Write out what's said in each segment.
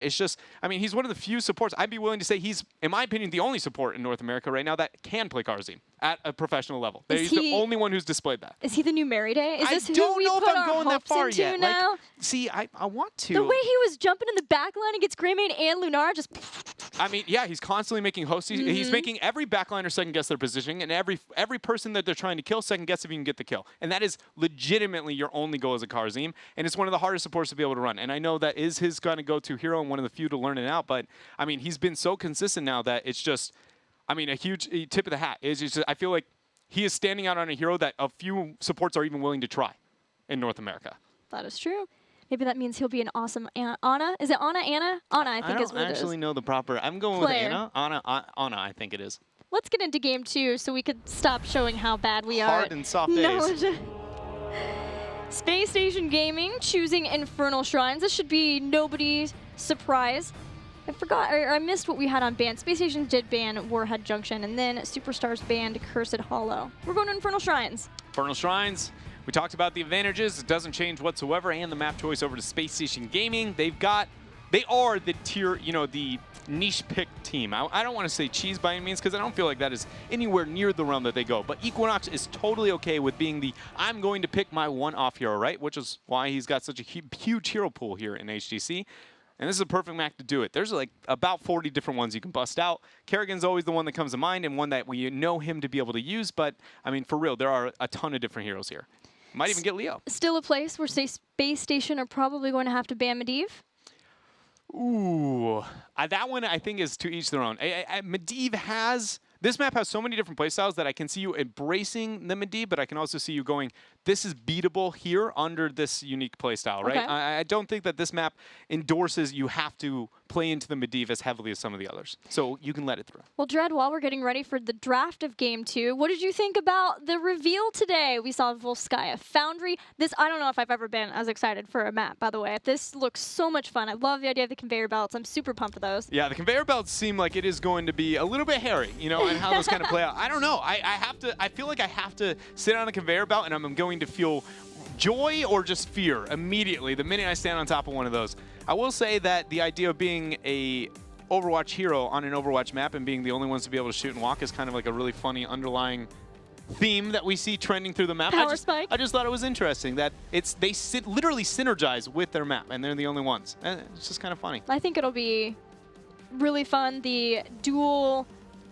It's just, I mean, he's one of the few supports. I'd be willing to say he's, in my opinion, the only support in North America right now that can play Carzine at a professional level. He's the only one who's displayed that. Is he the new Mary Day? Is this I who don't we know put if I'm our going that hopes far into yet. now? Like, see, I want to. The way he was jumping in the back line against Greymane and Lunara just... I mean, yeah, he's constantly making hosts. He's making every backliner second guess their positioning, and every person that they're trying to kill second guess if you can get the kill. And that is legitimately your only goal as a Carzine, and it's one of the hardest supports to be able to run. And I know that is his kind of go-to hero and one of the few to learn it out, but I mean, he's been so consistent now that it's just, I mean, a huge tip of the hat. It's just, I feel like he is standing out on a hero that a few supports are even willing to try in North America. That is true. Maybe that means he'll be an awesome Ana. Is it Ana? Anna, I think is what it is. I don't actually know the proper. I'm going with Anna. Ana, I think it is. Let's get into game 2 so we could stop showing how bad we are. Hard and soft days. SpaceStation Gaming choosing Infernal Shrines. This should be nobody's surprise. I forgot, or I missed what we had on ban. SpaceStation did ban Warhead Junction, and then Superstars banned Cursed Hollow. We're going to Infernal Shrines. Infernal Shrines. We talked about the advantages. It doesn't change whatsoever, and the map choice over to SpaceStation Gaming. They are the tier, you know, the niche pick team. I don't want to say cheese by any means because I don't feel like that is anywhere near the realm that they go. But Equinox is totally okay with being the I'm going to pick my one-off hero, right? Which is why he's got such a huge hero pool here in HGC. And this is a perfect map to do it. There's like about 40 different ones you can bust out. Kerrigan's always the one that comes to mind and one that we know him to be able to use. But, I mean, for real, there are a ton of different heroes here. Might even get Leo. Still a place where, say, SpaceStation are probably going to have to ban Medivh. Ooh. That one, I think, is to each their own. Medivh has... This map has so many different playstyles that I can see you embracing the Medivh, but I can also see you going, this is beatable here under this unique playstyle, right? Okay. I don't think that this map endorses you have to play into the Medivh as heavily as some of the others. So you can let it through. Well, Dread, while we're getting ready for the draft of Game 2, what did you think about the reveal today? We saw Volskaya Foundry. This, I don't know if I've ever been as excited for a map, by the way. This looks so much fun. I love the idea of the conveyor belts. I'm super pumped for those. Yeah, the conveyor belts seem like it is going to be a little bit hairy, you know, and how those kind of play out. I don't know. I feel like I have to sit on a conveyor belt and I'm going to feel joy or just fear immediately the minute I stand on top of one of those. I will say that the idea of being a Overwatch hero on an Overwatch map and being the only ones to be able to shoot and walk is kind of like a really funny underlying theme that we see trending through the map. Power spike. I just thought it was interesting that they literally synergize with their map and they're the only ones. And it's just kind of funny. I think it'll be really fun. The dual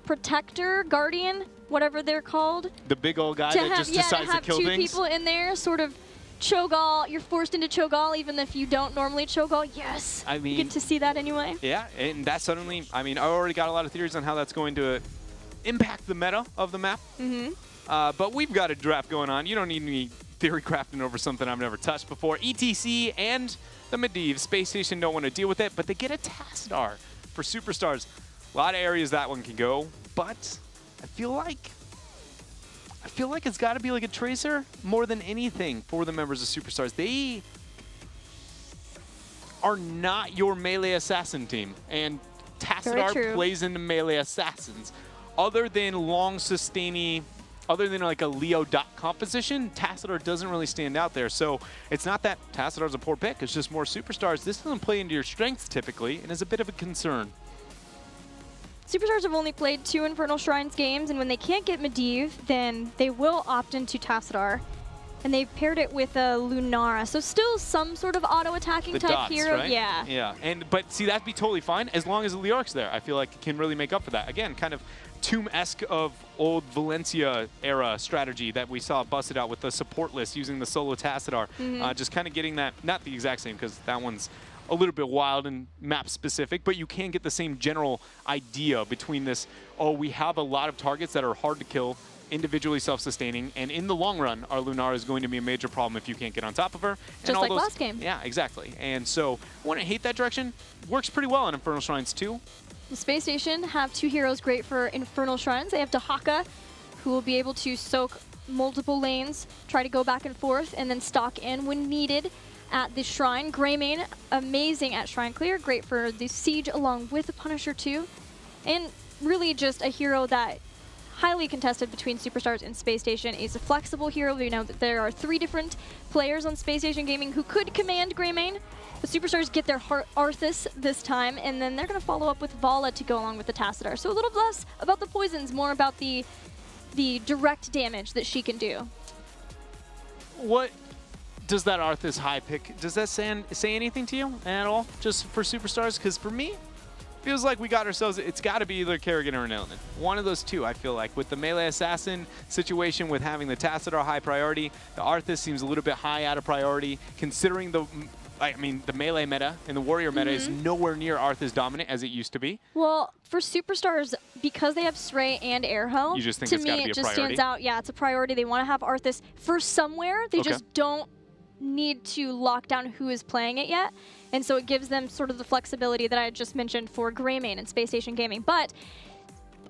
protector, guardian, whatever they're called. The big old guy that just decides to kill things. To have two people in there, sort of Cho'Gall. You're forced into Cho'Gall even if you don't normally Cho'Gall. Yes. I mean, you get to see that anyway. Yeah, and that suddenly, I mean, I already got a lot of theories on how that's going to impact the meta of the map. But we've got a draft going on. You don't need me theory crafting over something I've never touched before. ETC and the Medivh. SpaceStation don't want to deal with it, but they get a Tassadar for Superstars. A lot of areas that one can go, but I feel like it's got to be like a Tracer more than anything for the members of Superstars. They are not your melee assassin team, and Tassadar plays into melee assassins. Other than long sustaining, other than like a Leo dot composition, Tassadar doesn't really stand out there. So it's not that Tassadar's a poor pick, it's just more Superstars. This doesn't play into your strengths typically, and is a bit of a concern. Superstars have only played 2 Infernal Shrines games, and when they can't get Medivh, then they will opt into Tassadar. And they've paired it with a Lunara, so still some sort of auto-attacking type hero. Right? Yeah. Yeah, but see, that'd be totally fine as long as the Leoric's there. I feel like it can really make up for that. Again, kind of Tomb-esque of old Valencia era strategy that we saw busted out with the support list using the solo Tassadar. Just kind of getting that, not the exact same because that one's a little bit wild and map specific, but you can get the same general idea between this, oh, we have a lot of targets that are hard to kill, individually self-sustaining, and in the long run, our Lunara is going to be a major problem if you can't get on top of her. Just like last game. Yeah, exactly. And so, I wouldn't hate that direction. Works pretty well on Infernal Shrines too. The SpaceStation have 2 heroes great for Infernal Shrines. They have Dahaka, who will be able to soak multiple lanes, try to go back and forth, and then stalk in when needed at the Shrine. Greymane, amazing at Shrine Clear, great for the Siege along with the Punisher too. And really just a hero that highly contested between Superstars and SpaceStation. Is a flexible hero. We know that there are 3 different players on SpaceStation Gaming who could command Greymane. But Superstars get their Arthas this time, and then they're going to follow up with Vala to go along with the Tassadar. So a little less about the poisons, more about the direct damage that she can do. What does that Arthas high pick, does that say anything to you at all, just for Superstars? Because for me, feels like we got ourselves, it's got to be either Kerrigan or an Illinois. One of those two, I feel like. With the melee assassin situation, with having the Tassadar high priority, the Arthas seems a little bit high out of priority, considering the melee meta and the warrior meta is nowhere near Arthas dominant as it used to be. Well, for Superstars, because they have Stray and Airho, you just think to it's gotta me be it a just priority? stands out. Yeah, it's a priority. They want to have Arthas for somewhere. They Okay. just don't need to lock down who is playing it yet. And so it gives them sort of the flexibility that I just mentioned for Greymane and SpaceStation Gaming. But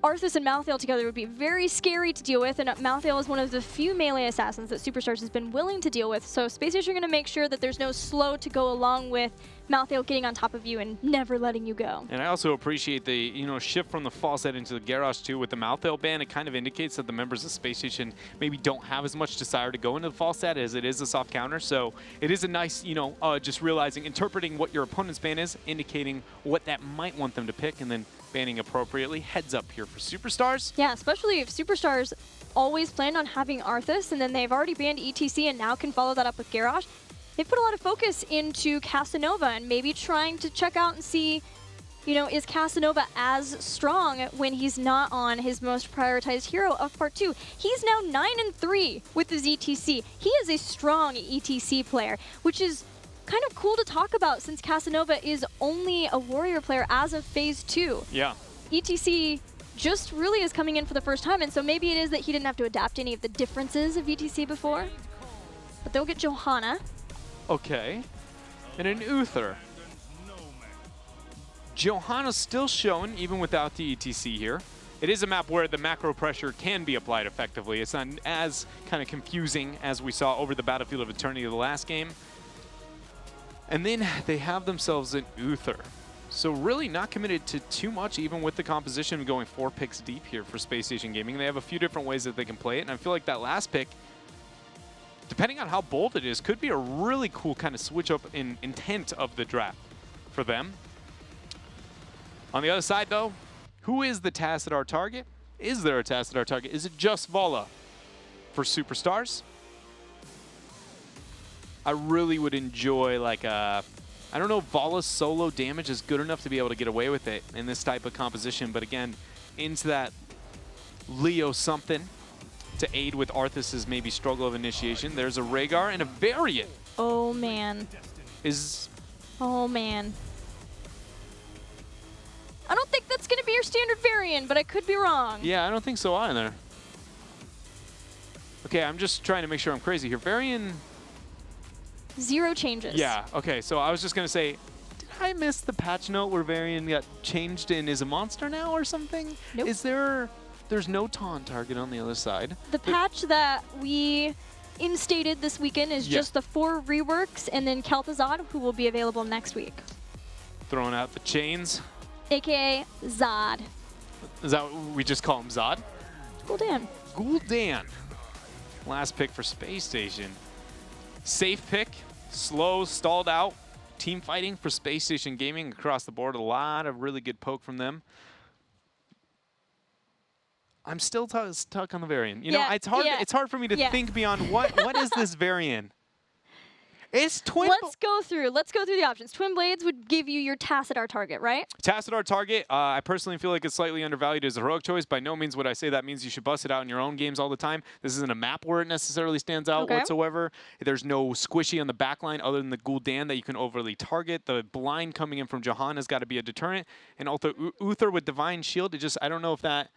Arthas and Malthael together would be very scary to deal with, and Malthael is one of the few melee assassins that Superstars has been willing to deal with. So SpaceStation are going to make sure that there's no slow to go along with Malthael getting on top of you and never letting you go. And I also appreciate the shift from the false set into the Garrosh too with the Malthael ban. It kind of indicates that the members of SpaceStation maybe don't have as much desire to go into the false set as it is a soft counter. So it is a nice, just realizing, interpreting what your opponent's ban is, indicating what that might want them to pick, and then banning appropriately. Heads up here for Superstars. Yeah, especially if Superstars always planned on having Arthas, and then they've already banned ETC and now can follow that up with Garrosh. They've put a lot of focus into Casanova and maybe trying to check out and see, is Casanova as strong when he's not on his most prioritized hero of Part 2? He's now 9-3 with his ETC. He is a strong ETC player, which is kind of cool to talk about since Casanova is only a warrior player as of Phase 2. Yeah. ETC just really is coming in for the first time, and so maybe it is that he didn't have to adapt any of the differences of ETC before. But they'll get Johanna. Okay. And an Uther. Johanna's still shown, even without the ETC here. It is a map where the macro pressure can be applied effectively. It's not as kind of confusing as we saw over the Battlefield of Eternity of the last game. And then they have themselves an Uther. So really not committed to too much, even with the composition of going 4 picks deep here for SpaceStation Gaming. They have a few different ways that they can play it, and I feel like that last pick, depending on how bold it is, could be a really cool kind of switch up in intent of the draft for them. On the other side, though, who is the Tassadar target? Is there a Tassadar target? Is it just Vala for Superstars? I really would enjoy like a, I don't know if Vala's solo damage is good enough to be able to get away with it in this type of composition, but again, into that Leo something to aid with Arthas's maybe struggle of initiation. There's a Rhaegar and a Varian. Oh, man. Oh, man. I don't think that's going to be your standard Varian, but I could be wrong. Yeah, I don't think so either. Okay, I'm just trying to make sure I'm crazy here. Varian... 0 changes. Yeah, okay, so I was just going to say, did I miss the patch note where Varian got changed and is a monster now or something? Nope. There's no taunt target on the other side. The patch that we instated this weekend is just the 4 reworks and then Kel'Thuzad, who will be available next week. Throwing out the chains. AKA Zod. Is that what we just call him, Zod? Cooldown. Cooldown. Last pick for SpaceStation. Safe pick. Slow, stalled out. Team fighting for SpaceStation Gaming across the board. A lot of really good poke from them. I'm still stuck on the Varian. It's hard for me to think beyond what is this Varian? It's Twin. Let's go through the options. Twin Blades would give you your Tassadar target, right? Tassadar target, I personally feel like it's slightly undervalued as a heroic choice. By no means would I say that means you should bust it out in your own games all the time. This isn't a map where it necessarily stands out whatsoever. There's no squishy on the backline other than the Gul'dan that you can overly target. The blind coming in from Jahan has got to be a deterrent. And also Uther with Divine Shield, I don't know if that...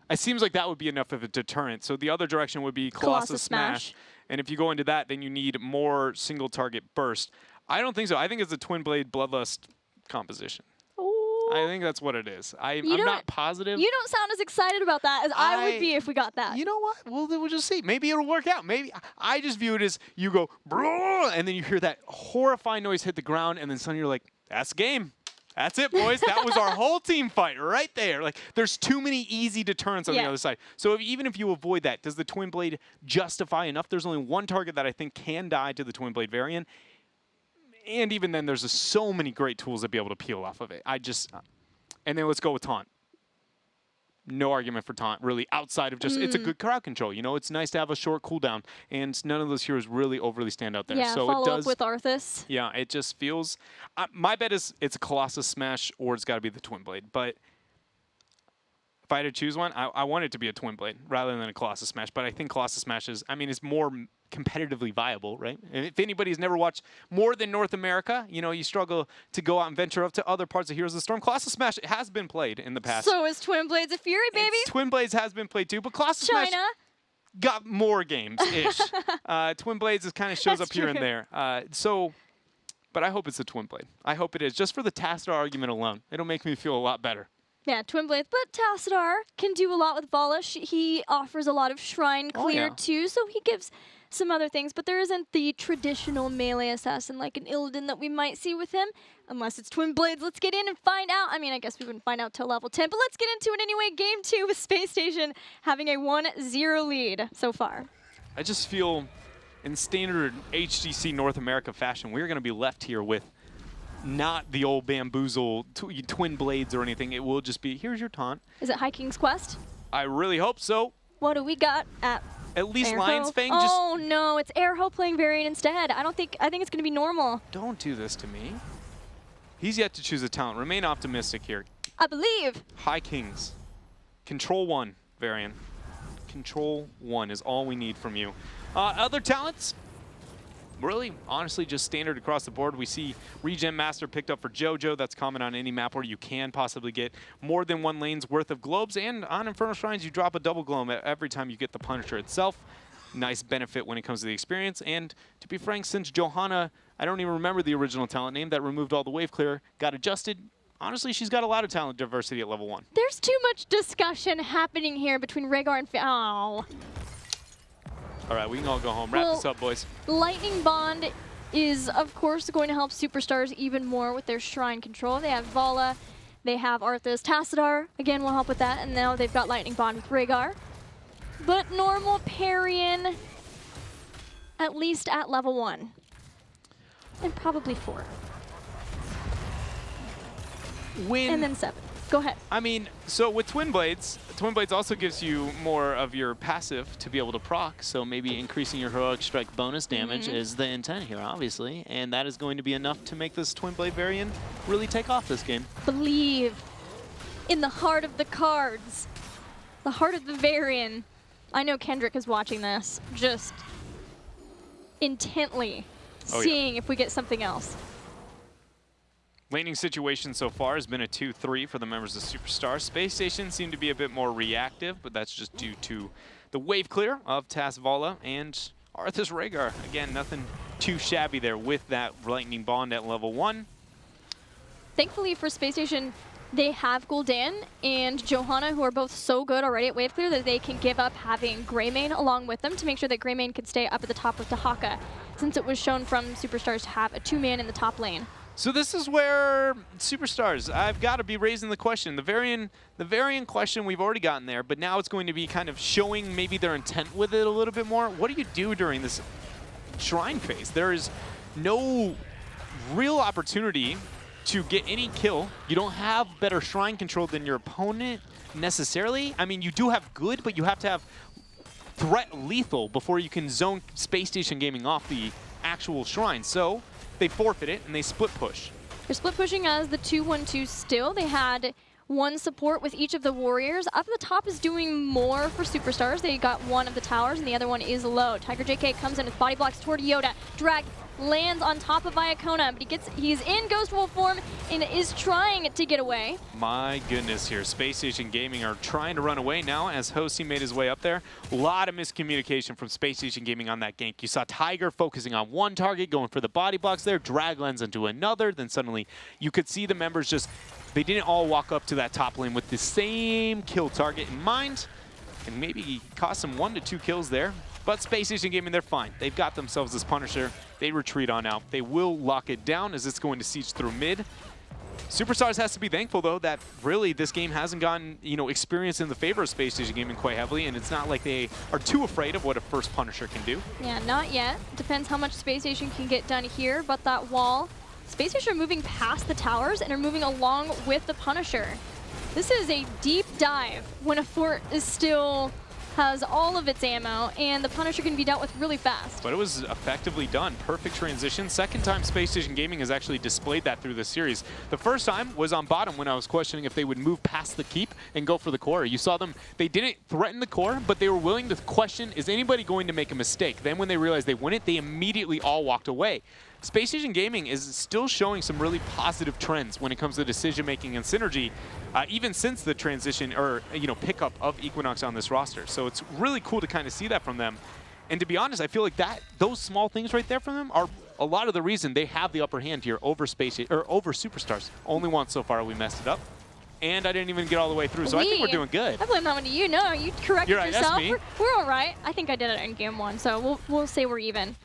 It seems like that would be enough of a deterrent. So the other direction would be Colossus Smash. And if you go into that, then you need more single target burst. I don't think so. I think it's a Twin Blade Bloodlust composition. Ooh. I think that's what it is. I'm not positive. You don't sound as excited about that as I would be if we got that. You know what? We'll just see. Maybe it'll work out. Maybe I just view it as you go, and then you hear that horrifying noise hit the ground, and then suddenly you're like, that's game. That's it, boys. That was our whole team fight right there. Like, there's too many easy deterrents on the other side. So even if you avoid that, does the Twin Blade justify enough? There's only one target that I think can die to the Twin Blade Variant. And even then, there's just so many great tools to be able to peel off of it. And then let's go with taunt. No argument for taunt, really, outside of just, it's a good crowd control. You know, it's nice to have a short cooldown, and none of those heroes really overly stand out there. Yeah, so follow it does, up with Arthas. Yeah, it just feels, my bet is it's a Colossus Smash or it's got to be the Twin Blade. But if I had to choose one, I want it to be a Twin Blade rather than a Colossus Smash. But I think Colossus Smash is, is more competitively viable, right? And if anybody's never watched more than North America, you know, you struggle to go out and venture up to other parts of Heroes of the Storm. Colossus Smash has been played in the past. So is Twin Blades of Fury, baby. Twin Blades has been played too, but Colossus Smash got more games-ish. Twin Blades just kind of shows up here and there. But I hope it's a Twin Blade. I hope it is, just for the Tassadar argument alone. It'll make me feel a lot better. Yeah, Twin Blades, but Tassadar can do a lot with Vala. He offers a lot of shrine clear too, so he gives some other things, but there isn't the traditional melee assassin like an Illidan that we might see with him, unless it's Twin Blades. Let's get in and find out. I mean, I guess we wouldn't find out till level 10, but let's get into it anyway. Game 2 with SpaceStation having a 1-0 lead so far. I just feel in standard HGC North America fashion, we're going to be left here with not the old bamboozle Twin Blades or anything. It will just be, here's your taunt. Is it High King's Quest? I really hope so. What do we got at least Airho? Lion's Fang? Oh no, it's Airho playing Varian instead. I think it's going to be normal. Don't do this to me. He's yet to choose a talent. Remain optimistic here. I believe. High Kings. Control 1, Varian. Control 1 is all we need from you. Other talents? Really, honestly, just standard across the board. We see Regen Master picked up for JoJo. That's common on any map where you can possibly get more than one lane's worth of globes. And on Infernal Shrines, you drop a double globe every time you get the Punisher itself. Nice benefit when it comes to the experience. And to be frank, since Johanna, I don't even remember the original talent name, that removed all the wave clear, got adjusted. Honestly, she's got a lot of talent diversity at level 1. There's too much discussion happening here between Rhaegar and All right, we can all go home. Wrap this up, boys. Lightning Bond is, of course, going to help Superstars even more with their shrine control. They have Vala, they have Arthas. Tassadar, again, will help with that, and now they've got Lightning Bond with Rhaegar. But normal Varian, at least at level 1. And probably 4. And then 7. Go ahead. I mean, so with Twin Blades also gives you more of your passive to be able to proc, so maybe increasing your heroic strike bonus damage is the intent here, obviously, and that is going to be enough to make this Twin Blade Varian really take off this game. Believe in the heart of the cards, the heart of the Varian. I know Kendrick is watching this, just intently seeing if we get something else. Laning situation so far has been a 2-3 for the members of Superstars. SpaceStation seem to be a bit more reactive, but that's just due to the wave clear of Vala and Arthas Rhaegar. Again, nothing too shabby there with that Lightning Bond at level 1. Thankfully for SpaceStation, they have Gul'dan and Johanna, who are both so good already at wave clear that they can give up having Greymane along with them to make sure that Greymane could stay up at the top with Dahaka, since it was shown from Superstars to have a 2-man in the top lane. So this is where Superstars, I've got to be raising the question. The Varian question, we've already gotten there, but now it's going to be kind of showing maybe their intent with it a little bit more. What do you do during this shrine phase? There is no real opportunity to get any kill. You don't have better shrine control than your opponent necessarily. I mean, you do have good, but you have to have threat lethal before you can zone SpaceStation Gaming off the actual shrine. So they forfeit it and they split push. They're split pushing as the 2-1-2 still. They had one support with each of the warriors. Up at the top is doing more for Superstars. They got one of the towers and the other one is low. Tiger JK comes in with body blocks toward Yoda. Drag lands on top of Iacona, but he's in Ghost Wolf form and is trying to get away. My goodness here, SpaceStation Gaming are trying to run away now as Hosey made his way up there. A lot of miscommunication from SpaceStation Gaming on that gank. You saw Tiger focusing on one target, going for the body blocks there, drag lands into another, then suddenly you could see the members just, they didn't all walk up to that top lane with the same kill target in mind, and maybe cost them 1 to 2 kills there. But SpaceStation Gaming, they're fine. They've got themselves this Punisher. They retreat on out. They will lock it down as it's going to siege through mid. Superstars has to be thankful, though, that really this game hasn't gotten, experience in the favor of SpaceStation Gaming quite heavily, and it's not like they are too afraid of what a first Punisher can do. Yeah, not yet. Depends how much SpaceStation can get done here, but that wall, SpaceStation are moving past the towers and are moving along with the Punisher. This is a deep dive when a fort is still has all of its ammo, and the Punisher can be dealt with really fast. But it was effectively done. Perfect transition. Second time SpaceStation Gaming has actually displayed that through this series. The first time was on bottom when I was questioning if they would move past the keep and go for the core. You saw them, they didn't threaten the core, but they were willing to question, is anybody going to make a mistake? Then when they realized they wouldn't, they immediately all walked away. SpaceStation Gaming is still showing some really positive trends when it comes to decision-making and synergy, even since the transition or pickup of Equinox on this roster. So it's really cool to kind of see that from them. And to be honest, I feel like those small things right there from them are a lot of the reason they have the upper hand here over over Superstars. Only once so far we messed it up. And I didn't even get all the way through, so I think we're doing good. I blame that one to you. No, you corrected You're right, yourself. That's me. We're all right. I think I did it in game 1, so we'll say we're even.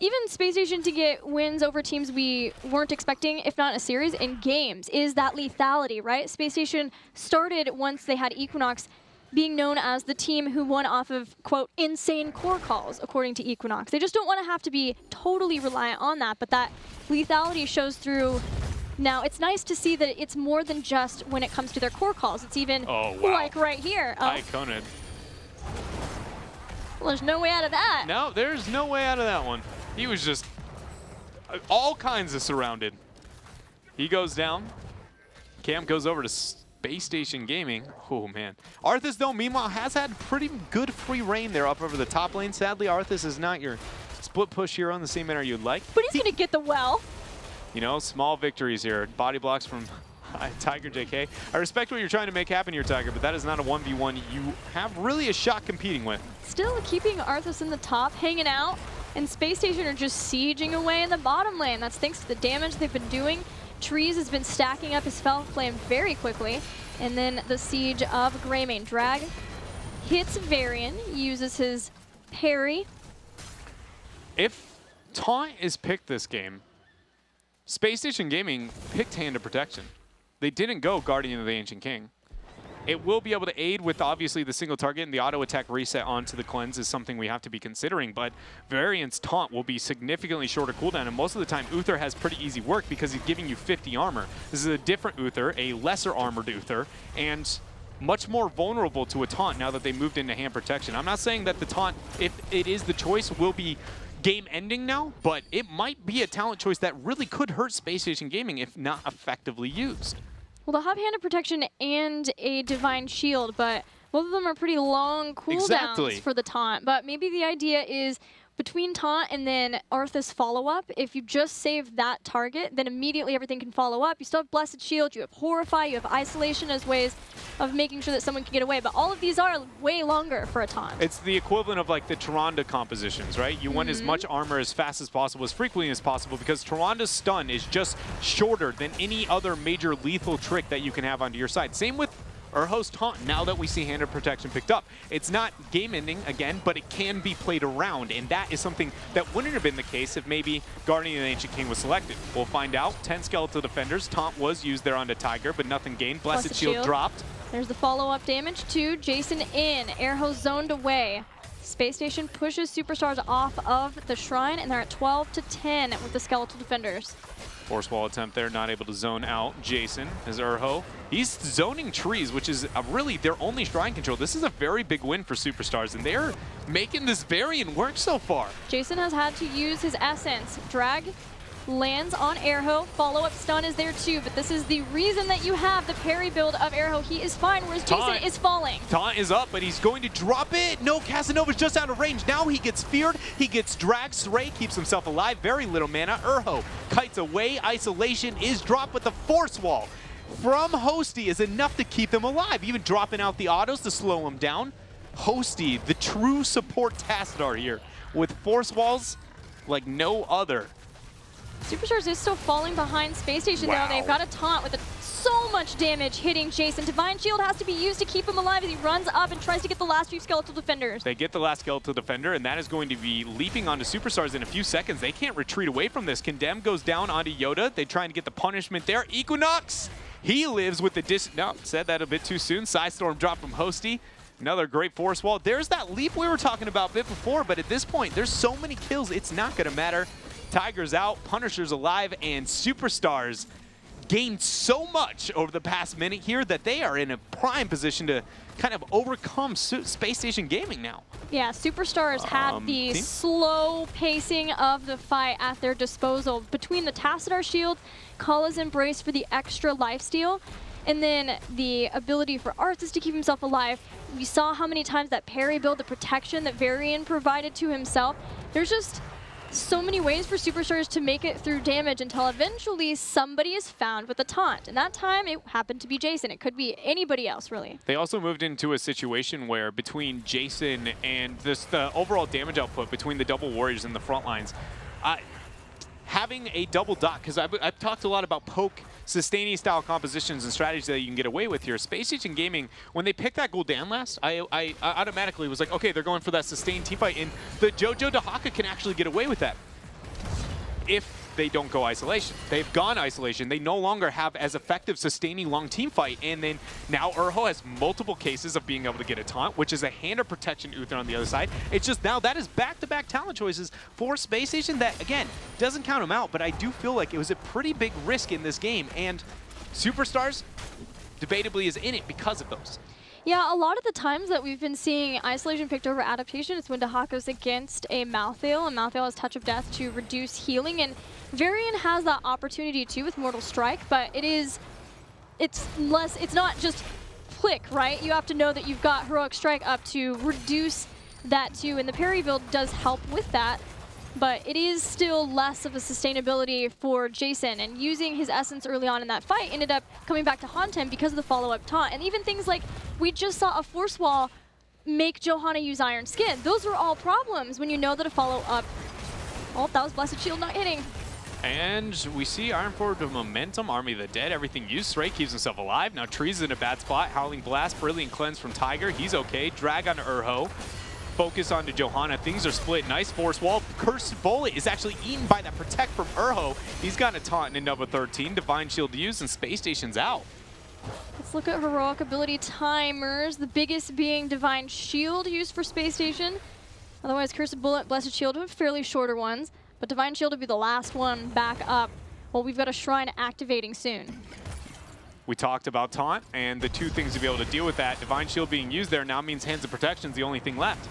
Even SpaceStation to get wins over teams we weren't expecting, if not in a series, in games, is that lethality, right? SpaceStation started once they had Equinox being known as the team who won off of, quote, insane core calls, according to Equinox. They just don't want to have to be totally reliant on that, but that lethality shows through. Now, it's nice to see that it's more than just when it comes to their core calls. It's even like right here. Iconed. Well, there's no way out of that. No, there's no way out of that one. He was just all kinds of surrounded. He goes down. Cam goes over to SpaceStation Gaming. Oh, man. Arthas, though, meanwhile, has had pretty good free reign there up over the top lane. Sadly, Arthas is not your split push hero in the same manner you'd like. But he's going to get the well. Small victories here. Body blocks from Tiger JK. I respect what you're trying to make happen here, Tiger, but that is not a 1v1 you have really a shot competing with. Still keeping Arthas in the top, hanging out. And SpaceStation are just sieging away in the bottom lane. That's thanks to the damage they've been doing. Trees has been stacking up his Fel Flame very quickly. And then the siege of Greymane. Drag hits Varian, uses his parry. If Taunt is picked this game, SpaceStation Gaming picked Hand of Protection. They didn't go Guardian of the Ancient King. It will be able to aid with, obviously, the single target, and the auto-attack reset onto the cleanse is something we have to be considering, but Varian's taunt will be significantly shorter cooldown, and most of the time, Uther has pretty easy work because he's giving you 50 armor. This is a different Uther, a lesser armored Uther, and much more vulnerable to a taunt now that they moved into hand protection. I'm not saying that the taunt, if it is the choice, will be game-ending now, but it might be a talent choice that really could hurt SpaceStation Gaming if not effectively used. Well, they'll have Hand of Protection and a Divine Shield, but both of them are pretty long cooldowns for the taunt. But maybe the idea is between taunt and then Arthas follow-up, if you just save that target, then immediately everything can follow up. You still have Blessed Shield, you have Horrify, you have Isolation as ways of making sure that someone can get away. But all of these are way longer for a taunt. It's the equivalent of like the Tyrande compositions, right? You want as much armor as fast as possible, as frequently as possible, because Tyrande's stun is just shorter than any other major lethal trick that you can have onto your side. Same with Urho's taunt, now that we see Hand of Protection picked up. It's not game-ending, again, but it can be played around, and that is something that wouldn't have been the case if maybe Guardian of the Ancient King was selected. We'll find out. 10 Skeletal Defenders. Taunt was used there onto Tiger, but nothing gained. Blessed Shield dropped. There's the follow-up damage to Jason in. Urho zoned away. SpaceStation pushes Superstars off of the Shrine, and they're at 12-10 with the Skeletal Defenders. Force wall attempt there, not able to zone out Jason as Urho. He's zoning trees, which is really their only shrine control. This is a very big win for Superstars, and they're making this Varian work so far. Jason has had to use his essence. Drag lands on Urho. Follow-up stun is there too, but this is the reason that you have the parry build of Urho. He is fine, whereas Jason is falling. Taunt is up, but he's going to drop it. No, Casanova's just out of range. Now he gets feared. He gets dragged. Sray keeps himself alive. Very little mana. Urho kites away. Isolation is dropped, but the force wall from Hosty is enough to keep him alive, even dropping out the autos to slow him down. Hosty, the true support Tassadar here, with force walls like no other. Superstars is still falling behind SpaceStation though. They've got a taunt with so much much damage hitting Jason. Divine Shield has to be used to keep him alive as he runs up and tries to get the last few skeletal defenders. They get the last skeletal defender, and that is going to be leaping onto Superstars in a few seconds. They can't retreat away from this. Condemn goes down onto Yoda. They're trying to get the punishment there. Equinox, he lives with the no, said that a bit too soon. Sidestorm drop from Hosty. Another great force wall. There's that leap we were talking about a bit before, but at this point, there's so many kills, it's not going to matter. Tiger's out, Punisher's alive, and Superstars gained so much over the past minute here that they are in a prime position to kind of overcome SpaceStation Gaming now. Yeah, Superstars had the slow pacing of the fight at their disposal. Between the Tassadar shield, Kala's embrace for the extra lifesteal, and then the ability for Arthas to keep himself alive. We saw how many times that parry build, the protection that Varian provided to himself. There's just so many ways for Superstars to make it through damage until eventually somebody is found with a taunt. And that time, it happened to be Jason. It could be anybody else, really. They also moved into a situation where between Jason and the overall damage output between the double warriors and the front lines, having a double dot, because I've talked a lot about poke sustaining style compositions and strategies that you can get away with here. SpaceStation Gaming, when they picked that Cooldown last, I automatically was like, okay, they're going for that sustained team fight, and the Jojo Dahaka can actually get away with that if they don't go isolation. They've gone isolation. They no longer have as effective sustaining long team fight, and then now Urho has multiple cases of being able to get a taunt, which is a hand of protection Uther on the other side. It's just now that is back-to-back talent choices for SpaceStation that, again, doesn't count them out, but I do feel like it was a pretty big risk in this game, and Superstars debatably is in it because of those. Yeah, a lot of the times that we've been seeing isolation picked over adaptation, it's when Dahaka's against a Malthael, and Malthael has Touch of Death to reduce healing, and Varian has that opportunity too with Mortal Strike, but it's not just flick, right? You have to know that you've got Heroic Strike up to reduce that too, and the parry build does help with that, but it is still less of a sustainability for Jason, and using his essence early on in that fight ended up coming back to haunt him because of the follow-up taunt, and even things like we just saw a force wall make Johanna use Iron Skin. Those are all problems when you know that a follow-up, oh, that was Blessed Shield not hitting. And we see Iron Forward of Momentum, Army of the Dead, everything used. Stray keeps himself alive. Now Trees is in a bad spot. Howling Blast, Brilliant Cleanse from Tiger. He's okay. Drag on Urho. Focus onto Johanna. Things are split. Nice force wall. Cursed Bullet is actually eaten by that Protect from Urho. He's got a taunt in number 13. Divine Shield used, and SpaceStation's out. Let's look at heroic ability timers. The biggest being Divine Shield used for SpaceStation. Otherwise, Cursed Bullet, Blessed Shield, fairly shorter ones. But Divine Shield will be the last one back up. Well, we've got a Shrine activating soon. We talked about taunt, and the two things to be able to deal with that. Divine Shield being used there now means Hands of Protection is the only thing left.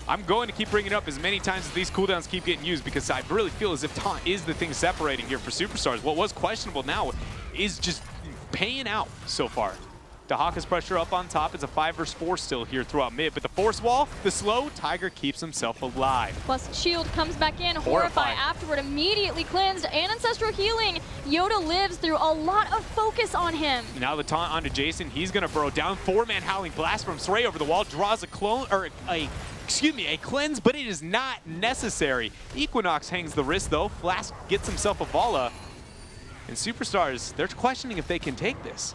I'm going to keep bringing it up as many times as these cooldowns keep getting used, because I really feel as if taunt is the thing separating here for Superstars. What was questionable now is just paying out so far. Dahaka's pressure up on top. It's a 5 versus 4 still here throughout mid, but the force wall, the slow, Tiger keeps himself alive. Plus Shield comes back in, Horrify afterward, immediately cleansed, and Ancestral Healing. Yoda lives through a lot of focus on him. Now the taunt onto Jason, he's gonna burrow down. 4-man Howling Blast from Stray over the wall, draws a clone, or a cleanse, but it is not necessary. Equinox hangs the wrist though, Flask gets himself a Vala, and Superstars, they're questioning if they can take this.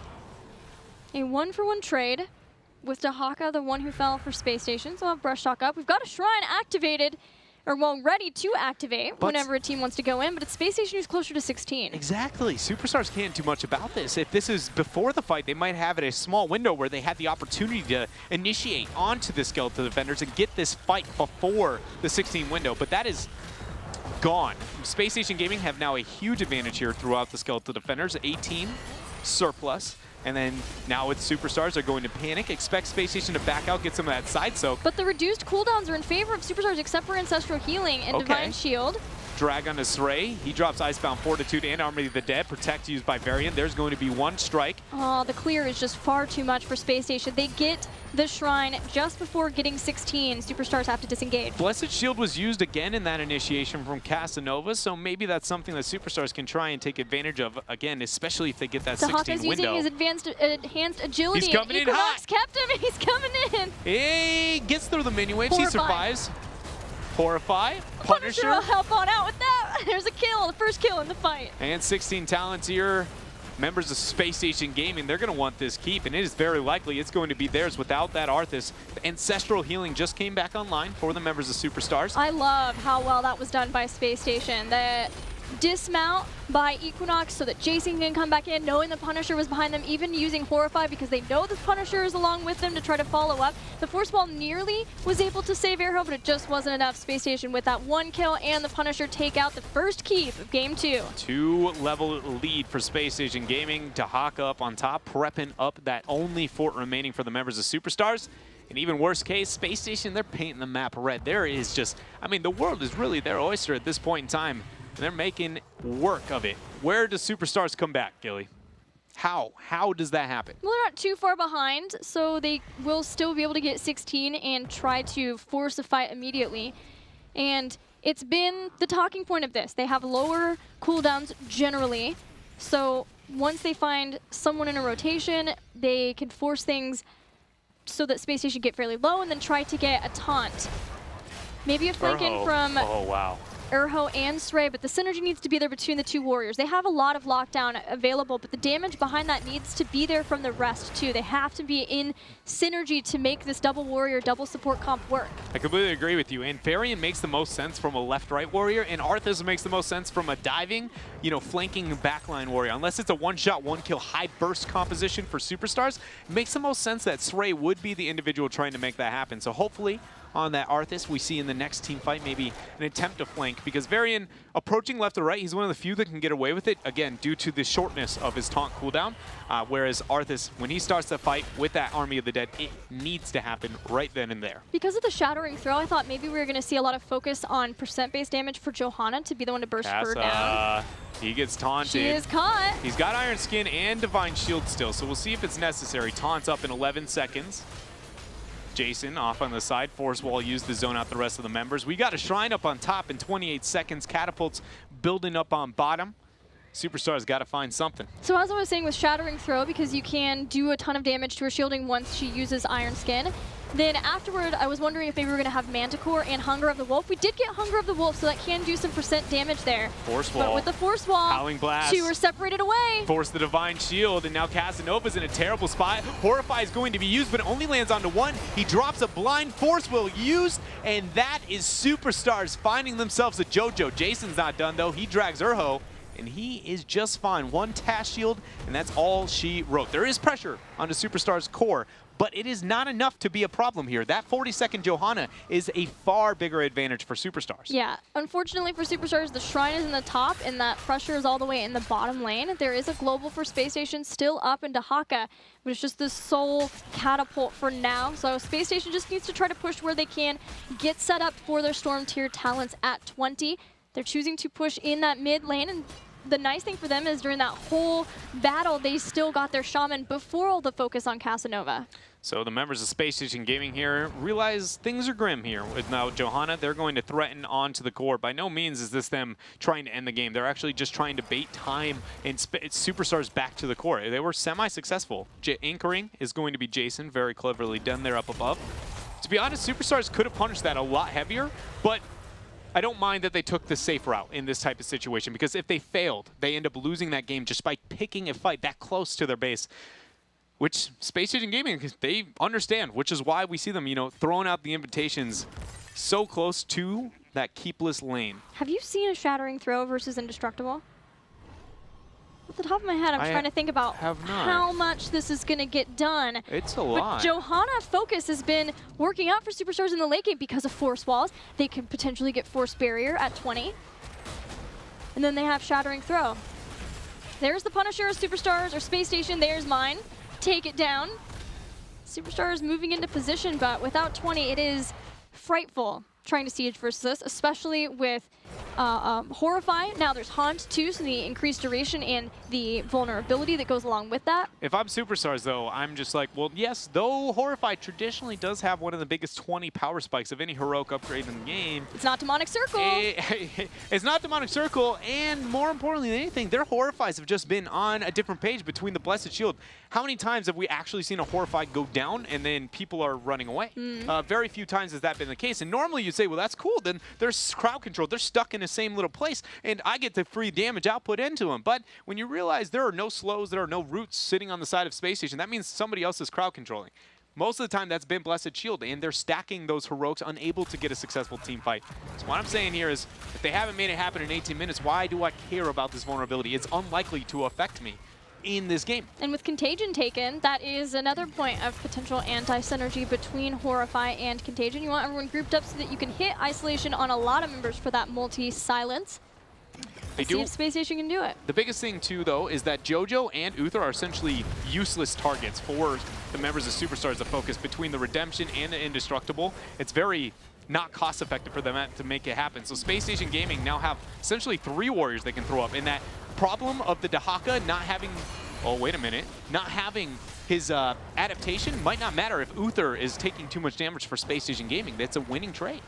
A 1-for-1 trade with Dahaka, the one who fell for SpaceStation. So I'll have Brush Talk up. We've got a Shrine activated, or well, ready to activate whenever a team wants to go in, but it's SpaceStation who's closer to 16. Exactly. Superstars can't do much about this. If this is before the fight, they might have it a small window where they had the opportunity to initiate onto the skeletal defenders and get this fight before the 16 window, but that is gone. SpaceStation Gaming have now a huge advantage here throughout the skeletal defenders, 18 surplus. And then now with Superstars, they're going to panic, expect SpaceStation to back out, get some of that side soak. But the reduced cooldowns are in favor of Superstars except for Ancestral Healing and Divine Shield. Drag on Stray. He drops Icebound Fortitude and Army of the Dead. Protect used by Varian. There's going to be one strike. Oh, the clear is just far too much for SpaceStation. They get the Shrine just before getting 16. Superstars have to disengage. Blessed Shield was used again in that initiation from Casanova, so maybe that's something that Superstars can try and take advantage of again, especially if they get that 16 window. Using his enhanced agility. He's coming in hot. Equinox kept him. He's coming in. He gets through the mini waves. He survives. Horrify. Punisher will help on out with that. There's a kill, the first kill in the fight. And 16 talents here members of SpaceStation Gaming, they're going to want this keep, and it is very likely it's going to be theirs without that Arthas. The Ancestral Healing just came back online for the members of Superstars. I love how well that was done by SpaceStation. The dismount by Equinox so that Jason can come back in, knowing the Punisher was behind them, even using Horrify because they know the Punisher is along with them to try to follow up. The Force Wall nearly was able to save Arrow, but it just wasn't enough. SpaceStation with that 1 kill and the Punisher take out the first keep of Game 2. 2-level lead for SpaceStation Gaming. Dahaka up on top, prepping up that only fort remaining for the members of Superstars. And even worst case, SpaceStation, they're painting the map red. There is just, I mean, the world is really their oyster at this point in time. And they're making work of it. Where does Superstars come back, Gilly? How? How does that happen? Well, they're not too far behind, so they will still be able to get 16 and try to force a fight immediately. And it's been the talking point of this. They have lower cooldowns generally, so once they find someone in a rotation, they can force things so that SpaceStation get fairly low and then try to get a taunt. Maybe a flank in from Urho and Srey, but the synergy needs to be there between the two warriors. They have a lot of lockdown available, but the damage behind that needs to be there from the rest too. They have to be in synergy to make this double warrior, double support comp work. I completely agree with you. And Varian makes the most sense from a left-right warrior, and Arthas makes the most sense from a diving, you know, flanking backline warrior. Unless it's a one-shot, one-kill, high-burst composition for Superstars, it makes the most sense that Srey would be the individual trying to make that happen. So hopefully, on that Arthas, we see in the next team fight maybe an attempt to flank, because Varian approaching left or right, he's one of the few that can get away with it, again, due to the shortness of his taunt cooldown, whereas Arthas, when he starts to fight with that Army of the Dead, it needs to happen right then and there. Because of the Shattering Throw, I thought maybe we were going to see a lot of focus on percent-based damage for Johanna to be the one to burst her down. He gets taunted. She is caught. He's got Iron Skin and Divine Shield still, so we'll see if it's necessary. Taunts up in 11 seconds. Jason off on the side. Force Wall used to zone out the rest of the members. We got a Shrine up on top in 28 seconds. Catapults building up on bottom. Superstars got to find something. So as I was saying with Shattering Throw, because you can do a ton of damage to her shielding once she uses Iron Skin, then afterward, I was wondering if maybe we were going to have Manticore and Hunger of the Wolf. We did get Hunger of the Wolf, so that can do some percent damage there. Force Wall. But with the Force Wall, Howling Blast. two were separated away. Force the Divine Shield, and now Casanova's in a terrible spot. Horrify is going to be used, but it only lands onto one. He drops a blind Force Will used, and that is Superstars finding themselves a JoJo. Jason's not done, though. He drags Urho, and he is just fine. One Task Shield, and that's all she wrote. There is pressure on the Superstars core, but it is not enough to be a problem here. That 40-second Johanna is a far bigger advantage for Superstars. Yeah, unfortunately for Superstars, the Shrine is in the top, and that pressure is all the way in the bottom lane. There is a global for SpaceStation still up in Dahaka, but it's just the sole catapult for now. So SpaceStation just needs to try to push where they can, get set up for their Storm tier talents at 20. They're choosing to push in that mid lane, and the nice thing for them is during that whole battle, they still got their Shaman before all the focus on Casanova. So the members of SpaceStation Gaming here realize things are grim here. With now Johanna, they're going to threaten onto the core. By no means is this them trying to end the game. They're actually just trying to bait time and Superstars back to the core. They were semi-successful. Anchoring is going to be Jason, very cleverly done there up above. To be honest, Superstars could have punished that a lot heavier, but I don't mind that they took the safe route in this type of situation, because if they failed, they end up losing that game just by picking a fight that close to their base, which SpaceStation Gaming, they understand, which is why we see them, you know, throwing out the invitations so close to that keepless lane. Have you seen a Shattering Throw versus Indestructible? Off the top of my head, I'm trying to think about how much this is going to get done. It's a lot. But Johanna focus has been working out for Superstars in the late game because of Force Walls. They can potentially get Force Barrier at 20. And then they have Shattering Throw. There's the Punisher, Superstars, or SpaceStation. There's mine. Take it down. Superstars moving into position, but without 20, it is frightful trying to siege versus this, especially with Horrify. Now there's Haunt too, so the increased duration and the vulnerability that goes along with that. If I'm Superstars though, I'm just like, well, yes, though Horrify traditionally does have one of the biggest 20 power spikes of any heroic upgrade in the game. It's not Demonic Circle. It's not Demonic Circle, and more importantly than anything, their Horrifies have just been on a different page between the Blessed Shield. How many times have we actually seen a Horrify go down and then people are running away? Very few times has that been the case, and normally you'd could say, well, that's cool. Then there's crowd control. They're stuck in the same little place, and I get the free damage output into them. But when you realize there are no slows, there are no roots sitting on the side of Space Station, that means somebody else is crowd controlling. Most of the time, that's been Blessed Shield, and they're stacking those heroics, unable to get a successful team fight. So what I'm saying here is, if they haven't made it happen in 18 minutes, why do I care about this vulnerability? It's unlikely to affect me in this game. And with Contagion taken, that is another point of potential anti-synergy between Horrify and Contagion. You want everyone grouped up so that you can hit Isolation on a lot of members for that multi-silence. See if Space Station can do it. The biggest thing, too, though, is that JoJo and Uther are essentially useless targets for the members of Superstars to focus between the Redemption and the Indestructible. It's very not cost-effective for them to make it happen. So Space Station Gaming now have essentially 3 warriors they can throw up. And that problem of the Dahaka not having, oh, wait a minute, not having his adaptation might not matter if Uther is taking too much damage for Space Station Gaming. That's a winning trade.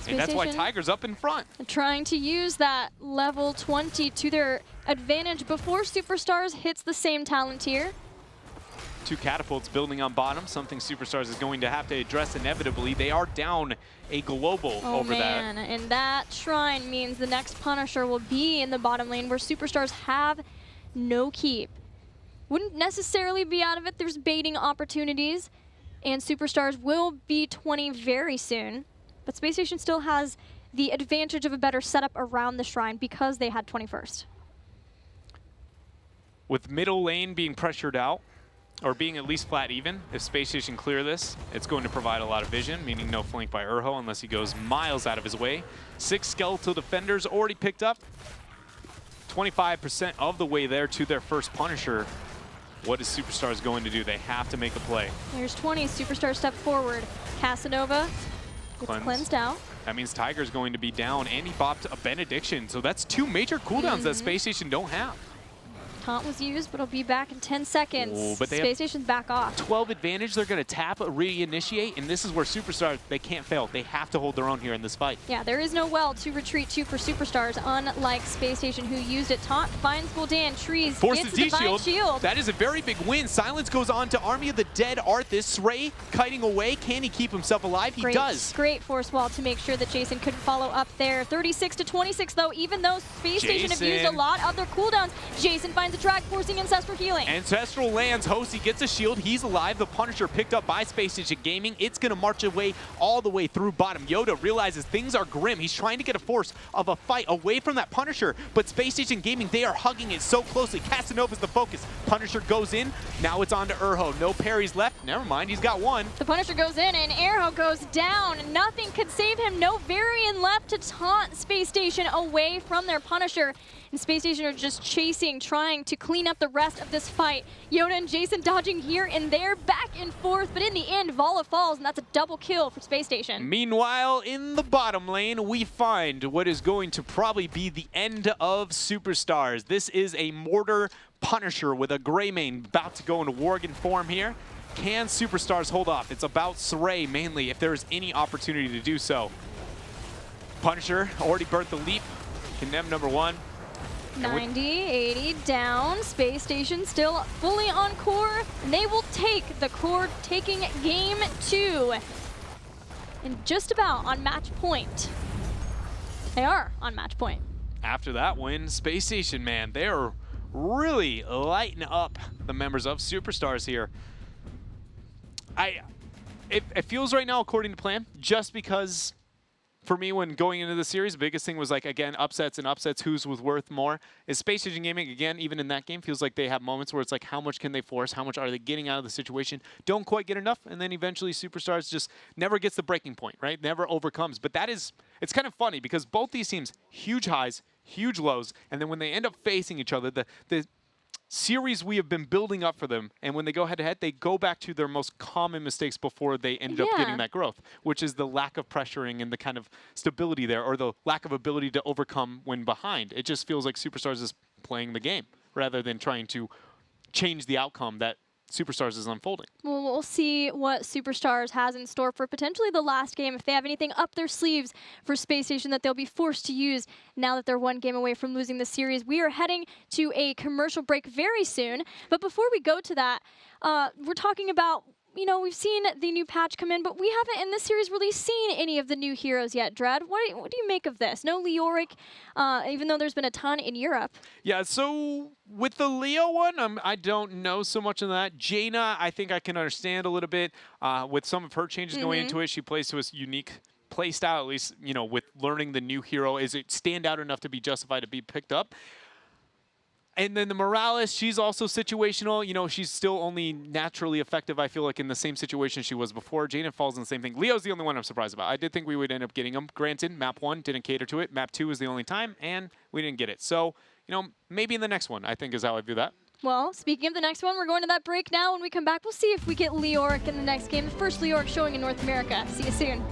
And that's why Tiger's up in front. Trying to use that level 20 to their advantage before Superstars hits the same talent tier. 2 catapults building on bottom, something Superstars is going to have to address inevitably. They are down a global over that. And that shrine means the next Punisher will be in the bottom lane where Superstars have no keep. Wouldn't necessarily be out of it. There's baiting opportunities, and Superstars will be 20 very soon. But Space Station still has the advantage of a better setup around the shrine because they had 21st. With middle lane being pressured out, or being at least flat even, if Space Station clear this, it's going to provide a lot of vision, meaning no flank by Urho unless he goes miles out of his way. 6 skeletal defenders already picked up. 25% of the way there to their first Punisher. What is Superstars going to do? They have to make a play. There's 20, Superstars step forward. Casanova gets cleansed out. That means Tiger's going to be down, and he bopped a Benediction. So that's 2 major cooldowns that Space Station don't have. Taunt was used, but it'll be back in 10 seconds. Ooh, but Space Station's back off. 12 advantage, they're going to tap, reinitiate, and this is where Superstars, they can't fail. They have to hold their own here in this fight. Yeah, there is no well to retreat to for Superstars, unlike Space Station, who used it. Taunt finds Gul'dan, Trees forces gets the Divine Shield. That is a very big win. Silence goes on to Army of the Dead Arthas. Sray kiting away. Can he keep himself alive? He does. Great force wall to make sure that Jason couldn't follow up there. 36 to 26, though, even though Space Station have used a lot of their cooldowns, Jason finds a drag, forcing Ancestral healing. Ancestral lands. Hosey gets a shield. He's alive. The Punisher picked up by Space Station Gaming. It's going to march away all the way through bottom. Yoda realizes things are grim. He's trying to get a force of a fight away from that Punisher, but Space Station Gaming, they are hugging it so closely. Casanova's the focus. Punisher goes in. Now it's on to Urho. No parries left. Never mind. He's got one. The Punisher goes in, and Urho goes down. Nothing could save him. No Varian left to taunt Space Station away from their Punisher. And Space Station are just chasing, trying to clean up the rest of this fight. Yoda and Jason dodging here and there, back and forth, but in the end, Vala falls, and that's a double kill for Space Station. Meanwhile, in the bottom lane, we find what is going to probably be the end of Superstars. This is a Mortar Punisher with a gray mane about to go into Worgen form here. Can Superstars hold off? It's about Sray mainly, if there is any opportunity to do so. Punisher already burnt the leap. Condemn number 1. 90, 80 down. Space Station still fully on core. And they will take the core, taking game 2. And just about on match point. They are on match point. After that win, Space Station, man, they are really lighting up the members of Superstars here. It feels right now according to plan, just because for me, when going into the series, the biggest thing was, like, again, upsets and upsets, who's worth more. Is Space Station Gaming, again, even in that game, feels like they have moments where it's like, how much can they force? How much are they getting out of the situation? Don't quite get enough, and then eventually Superstars just never gets the breaking point, right? Never overcomes. But that is, it's kind of funny because both these teams, huge highs, huge lows, and then when they end up facing each other, the series we have been building up for them, and when they go head-to-head, they go back to their most common mistakes before they ended up getting that growth, which is the lack of pressuring and the kind of stability there, or the lack of ability to overcome when behind. It just feels like Superstars is playing the game rather than trying to change the outcome that Superstars is unfolding. Well, we'll see what Superstars has in store for potentially the last game, if they have anything up their sleeves for Space Station that they'll be forced to use now that they're 1 game away from losing the series. We are heading to a commercial break very soon, but before we go to that, we're talking about you know, we've seen the new patch come in, but we haven't in this series really seen any of the new heroes yet. Dread, what do you make of this? No Leoric, even though there's been a ton in Europe. Yeah, so with the Leo one, I don't know so much of that. Jaina, I think I can understand a little bit with some of her changes going into it. She plays to a unique play style, at least, you know, with learning the new hero. Is it stand out enough to be justified to be picked up? And then the Morales, she's also situational. You know, she's still only naturally effective, I feel like, in the same situation she was before. Jaina falls in the same thing. Leo's the only one I'm surprised about. I did think we would end up getting him. Granted, map 1 didn't cater to it. Map 2 was the only time, and we didn't get it. So, you know, maybe in the next one, I think is how I view that. Well, speaking of the next one, we're going to that break now. When we come back, we'll see if we get Leoric in the next game. The first Leoric showing in North America. See you soon.